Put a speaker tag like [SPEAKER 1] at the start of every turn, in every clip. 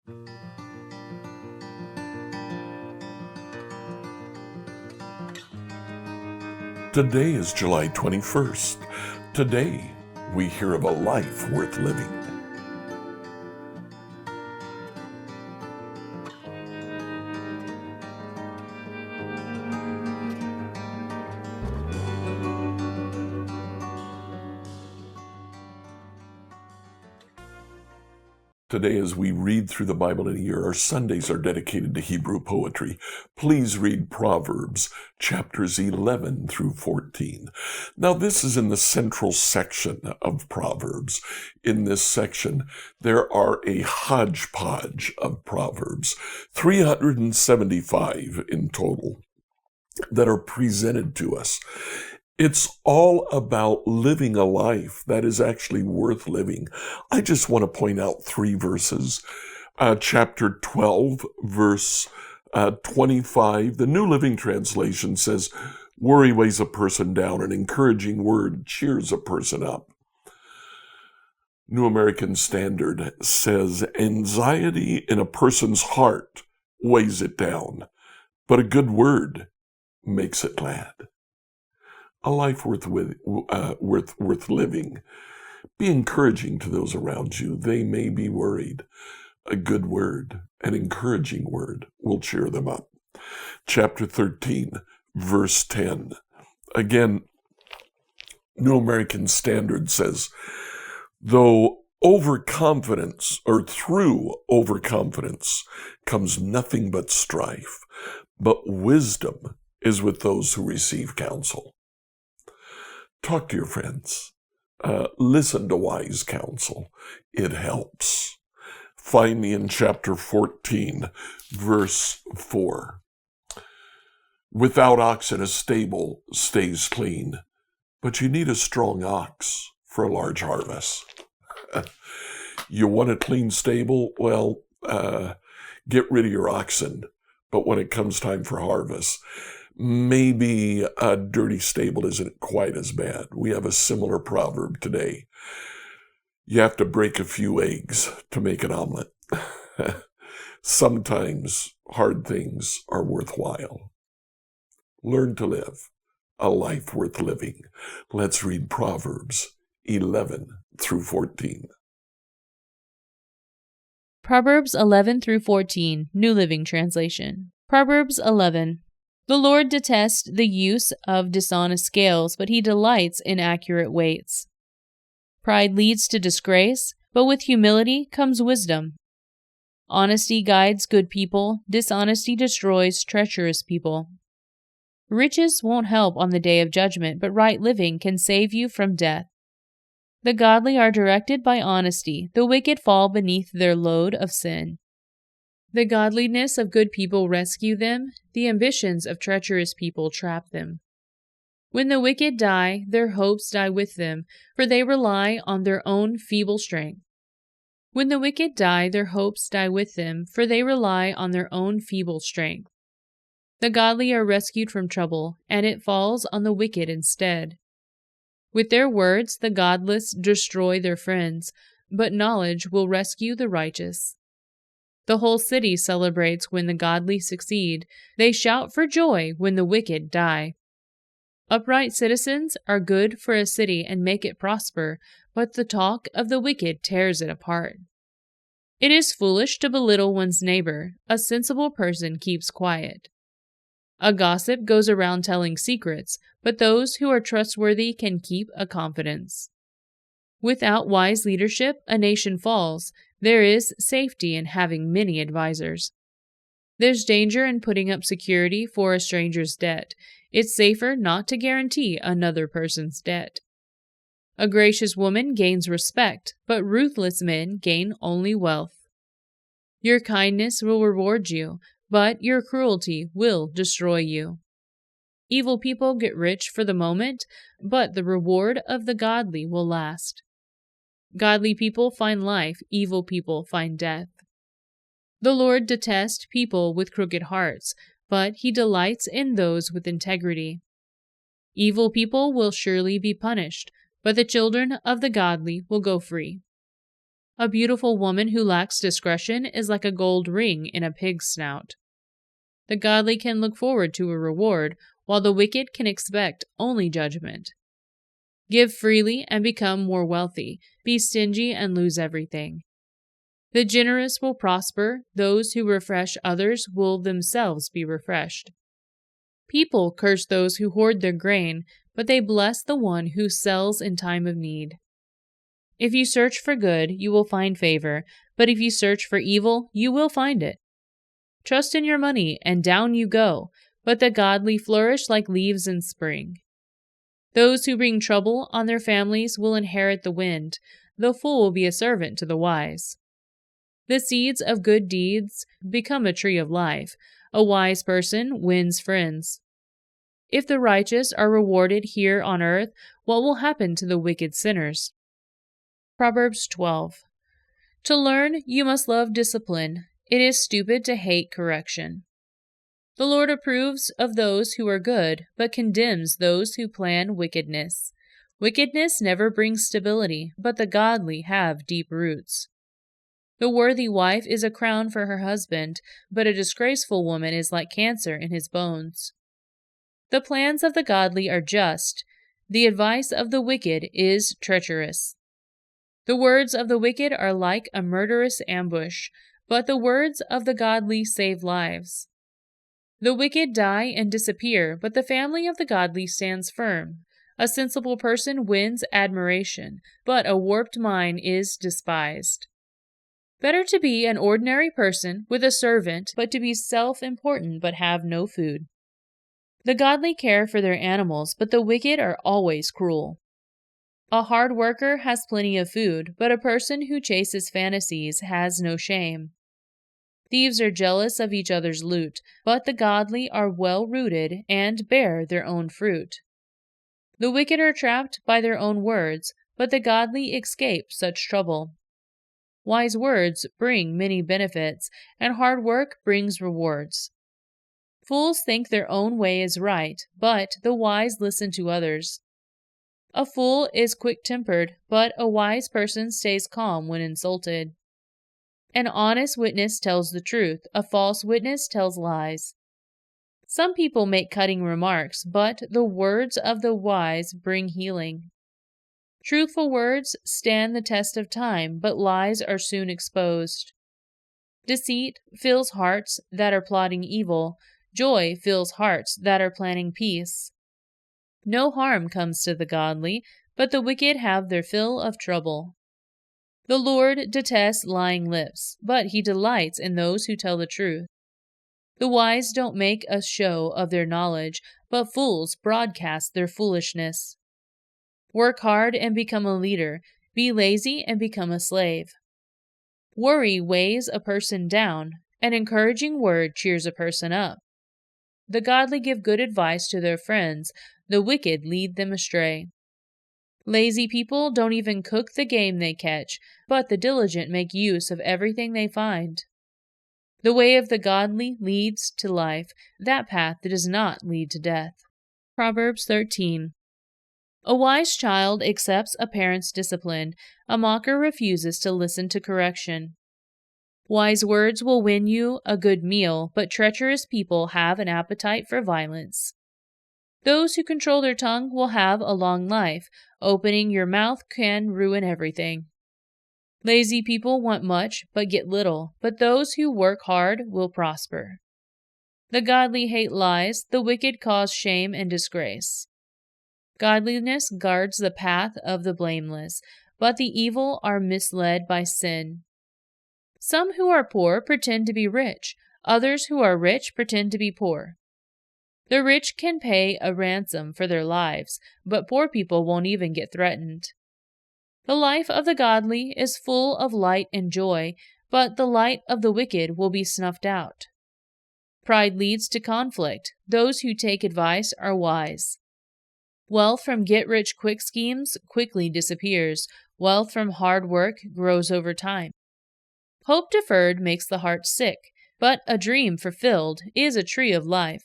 [SPEAKER 1] Today is July 21st. Today, we hear of a life worth living. Today, as we read through the Bible in a year, our Sundays are dedicated to Hebrew poetry. Please read Proverbs, chapters 11 through 14. Now, this is in the central section of Proverbs. In this section, there are a hodgepodge of Proverbs, 375 in total, that are presented to us. It's all about living a life that is actually worth living. I just want to point out three verses. Chapter 12, verse 25, the New Living Translation says, "Worry weighs a person down. An encouraging word cheers a person up." New American Standard says, "Anxiety in a person's heart weighs it down, but a good word makes it glad." A life worth living. Be encouraging to those around you. They may be worried. A good word, an encouraging word, will cheer them up. Chapter 13, verse 10. Again, New American Standard says, through overconfidence comes nothing but strife, but wisdom is with those who receive counsel. Talk to your friends. Listen to wise counsel. It helps. Find me in chapter 14, verse 4. Without oxen, a stable stays clean, but you need a strong ox for a large harvest. You want a clean stable? Well, get rid of your oxen. But when it comes time for harvest, maybe a dirty stable isn't quite as bad. We have a similar proverb today. You have to break a few eggs to make an omelet. Sometimes hard things are worthwhile. Learn to live a life worth living. Let's read Proverbs 11 through 14.
[SPEAKER 2] Proverbs 11 through 14, New Living Translation. Proverbs 11. The Lord detests the use of dishonest scales, but he delights in accurate weights. Pride leads to disgrace, but with humility comes wisdom. Honesty guides good people, dishonesty destroys treacherous people. Riches won't help on the day of judgment, but right living can save you from death. The godly are directed by honesty, the wicked fall beneath their load of sin. The godliness of good people rescue them, the ambitions of treacherous people trap them. When the wicked die, their hopes die with them, for they rely on their own feeble strength. When the wicked die, their hopes die with them, for they rely on their own feeble strength. The godly are rescued from trouble, and it falls on the wicked instead. With their words, the godless destroy their friends, but knowledge will rescue the righteous. The whole city celebrates when the godly succeed. They shout for joy when the wicked die. Upright citizens are good for a city and make it prosper, but the talk of the wicked tears it apart. It is foolish to belittle one's neighbor. A sensible person keeps quiet. A gossip goes around telling secrets, but those who are trustworthy can keep a confidence. Without wise leadership, a nation falls. There is safety in having many advisers. There's danger in putting up security for a stranger's debt. It's safer not to guarantee another person's debt. A gracious woman gains respect, but ruthless men gain only wealth. Your kindness will reward you, but your cruelty will destroy you. Evil people get rich for the moment, but the reward of the godly will last. Godly people find life, evil people find death. The Lord detests people with crooked hearts, but he delights in those with integrity. Evil people will surely be punished, but the children of the godly will go free. A beautiful woman who lacks discretion is like a gold ring in a pig's snout. The godly can look forward to a reward, while the wicked can expect only judgment. Give freely and become more wealthy. Be stingy and lose everything. The generous will prosper. Those who refresh others will themselves be refreshed. People curse those who hoard their grain, but they bless the one who sells in time of need. If you search for good, you will find favor, but if you search for evil, you will find it. Trust in your money, and down you go, but the godly flourish like leaves in spring. Those who bring trouble on their families will inherit the wind. The fool will be a servant to the wise. The seeds of good deeds become a tree of life. A wise person wins friends. If the righteous are rewarded here on earth, what will happen to the wicked sinners? Proverbs 12. To learn, you must love discipline. It is stupid to hate correction. The Lord approves of those who are good, but condemns those who plan wickedness. Wickedness never brings stability, but the godly have deep roots. The worthy wife is a crown for her husband, but a disgraceful woman is like cancer in his bones. The plans of the godly are just. The advice of the wicked is treacherous. The words of the wicked are like a murderous ambush, but the words of the godly save lives. The wicked die and disappear, but the family of the godly stands firm. A sensible person wins admiration, but a warped mind is despised. Better to be an ordinary person with a servant, but to be self-important but have no food. The godly care for their animals, but the wicked are always cruel. A hard worker has plenty of food, but a person who chases fantasies has no shame. Thieves are jealous of each other's loot, but the godly are well-rooted and bear their own fruit. The wicked are trapped by their own words, but the godly escape such trouble. Wise words bring many benefits, and hard work brings rewards. Fools think their own way is right, but the wise listen to others. A fool is quick-tempered, but a wise person stays calm when insulted. An honest witness tells the truth, a false witness tells lies. Some people make cutting remarks, but the words of the wise bring healing. Truthful words stand the test of time, but lies are soon exposed. Deceit fills hearts that are plotting evil. Joy fills hearts that are planning peace. No harm comes to the godly, but the wicked have their fill of trouble. The Lord detests lying lips, but he delights in those who tell the truth. The wise don't make a show of their knowledge, but fools broadcast their foolishness. Work hard and become a leader. Be lazy and become a slave. Worry weighs a person down. An encouraging word cheers a person up. The godly give good advice to their friends. The wicked lead them astray. Lazy people don't even cook the game they catch, but the diligent make use of everything they find. The way of the godly leads to life, that path does not lead to death. Proverbs 13. A wise child accepts a parent's discipline. A mocker refuses to listen to correction. Wise words will win you a good meal, but treacherous people have an appetite for violence. Those who control their tongue will have a long life. Opening your mouth can ruin everything. Lazy people want much, but get little, but those who work hard will prosper. The godly hate lies, the wicked cause shame and disgrace. Godliness guards the path of the blameless, but the evil are misled by sin. Some who are poor pretend to be rich, others who are rich pretend to be poor. The rich can pay a ransom for their lives, but poor people won't even get threatened. The life of the godly is full of light and joy, but the light of the wicked will be snuffed out. Pride leads to conflict. Those who take advice are wise. Wealth from get-rich-quick schemes quickly disappears. Wealth from hard work grows over time. Hope deferred makes the heart sick, but a dream fulfilled is a tree of life.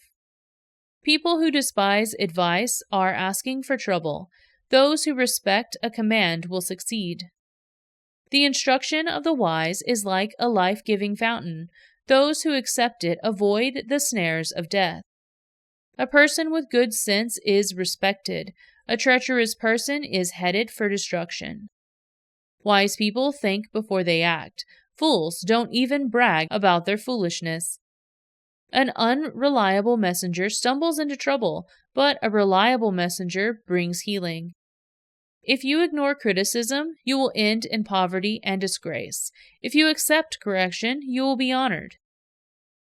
[SPEAKER 2] People who despise advice are asking for trouble. Those who respect a command will succeed. The instruction of the wise is like a life-giving fountain. Those who accept it avoid the snares of death. A person with good sense is respected. A treacherous person is headed for destruction. Wise people think before they act. Fools don't even brag about their foolishness. An unreliable messenger stumbles into trouble, but a reliable messenger brings healing. If you ignore criticism, you will end in poverty and disgrace. If you accept correction, you will be honored.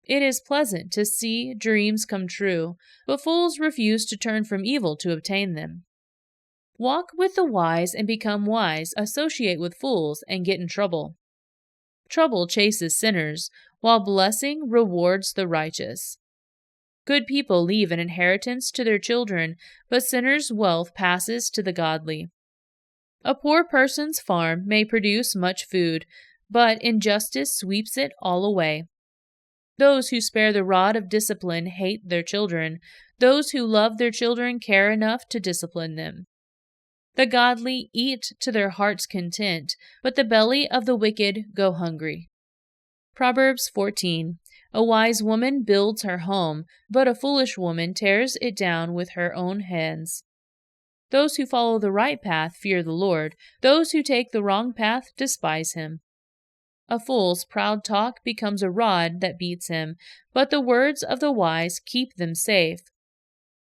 [SPEAKER 2] It is pleasant to see dreams come true, but fools refuse to turn from evil to obtain them. Walk with the wise and become wise. Associate with fools and get in trouble. Trouble chases sinners, while blessing rewards the righteous. Good people leave an inheritance to their children, but sinners' wealth passes to the godly. A poor person's farm may produce much food, but injustice sweeps it all away. Those who spare the rod of discipline hate their children. Those who love their children care enough to discipline them. The godly eat to their heart's content, but the belly of the wicked go hungry. Proverbs 14. A wise woman builds her home, but a foolish woman tears it down with her own hands. Those who follow the right path fear the Lord. Those who take the wrong path despise him. A fool's proud talk becomes a rod that beats him, but the words of the wise keep them safe.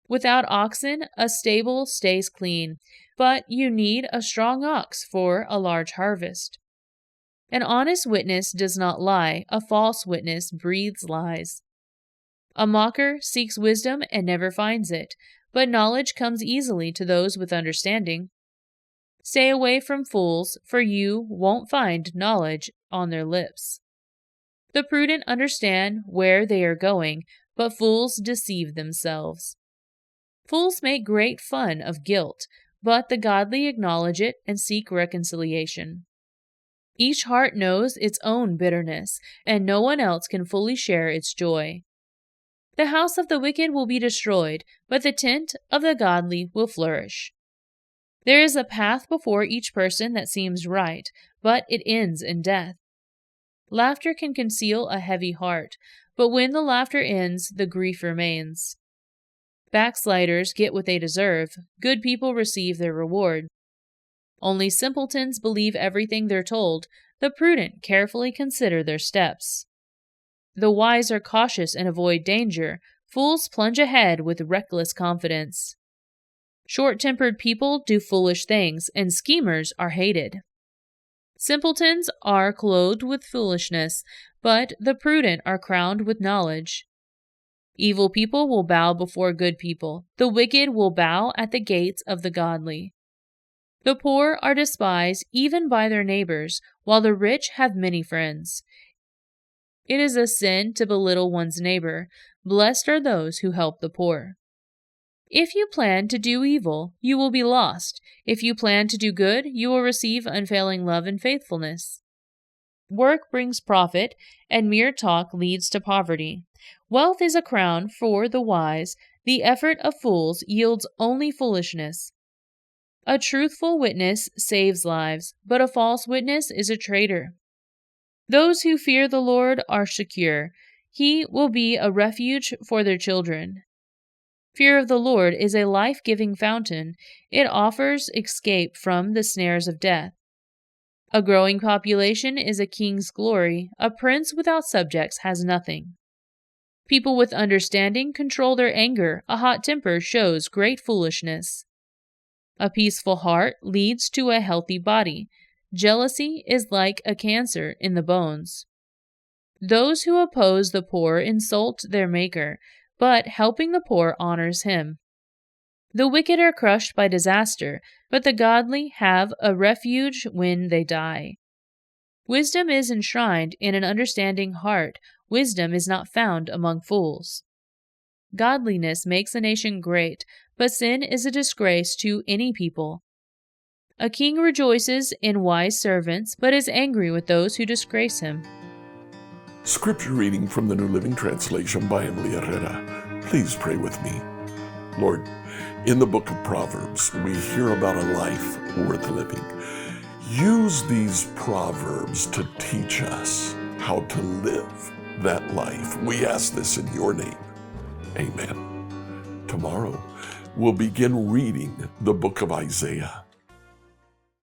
[SPEAKER 2] Without oxen, a stable stays clean, but you need a strong ox for a large harvest. An honest witness does not lie. A false witness breathes lies. A mocker seeks wisdom and never finds it, but knowledge comes easily to those with understanding. Stay away from fools, for you won't find knowledge on their lips. The prudent understand where they are going, but fools deceive themselves. Fools make great fun of guilt, but the godly acknowledge it and seek reconciliation. Each heart knows its own bitterness, and no one else can fully share its joy. The house of the wicked will be destroyed, but the tent of the godly will flourish. There is a path before each person that seems right, but it ends in death. Laughter can conceal a heavy heart, but when the laughter ends, the grief remains. Backsliders get what they deserve. Good people receive their reward. Only simpletons believe everything they're told. The prudent carefully consider their steps. The wise are cautious and avoid danger. Fools plunge ahead with reckless confidence. Short-tempered people do foolish things, and schemers are hated. Simpletons are clothed with foolishness, but the prudent are crowned with knowledge. Evil people will bow before good people. The wicked will bow at the gates of the godly. The poor are despised even by their neighbors, while the rich have many friends. It is a sin to belittle one's neighbor. Blessed are those who help the poor. If you plan to do evil, you will be lost. If you plan to do good, you will receive unfailing love and faithfulness. Work brings profit, and mere talk leads to poverty. Wealth is a crown for the wise. The effort of fools yields only foolishness. A truthful witness saves lives, but a false witness is a traitor. Those who fear the Lord are secure. He will be a refuge for their children. Fear of the Lord is a life-giving fountain. It offers escape from the snares of death. A growing population is a king's glory. A prince without subjects has nothing. People with understanding control their anger. A hot temper shows great foolishness. A peaceful heart leads to a healthy body. Jealousy is like a cancer in the bones. Those who oppose the poor insult their Maker, but helping the poor honors him. The wicked are crushed by disaster, but the godly have a refuge when they die. Wisdom is enshrined in an understanding heart. Wisdom is not found among fools. Godliness makes a nation great, but sin is a disgrace to any people. A king rejoices in wise servants, but is angry with those who disgrace him.
[SPEAKER 1] Scripture reading from the New Living Translation by Emily Herrera. Please pray with me. Lord, in the book of Proverbs, we hear about a life worth living. Use these proverbs to teach us how to live that life. We ask this in your name. Amen. Tomorrow, we'll begin reading the book of Isaiah.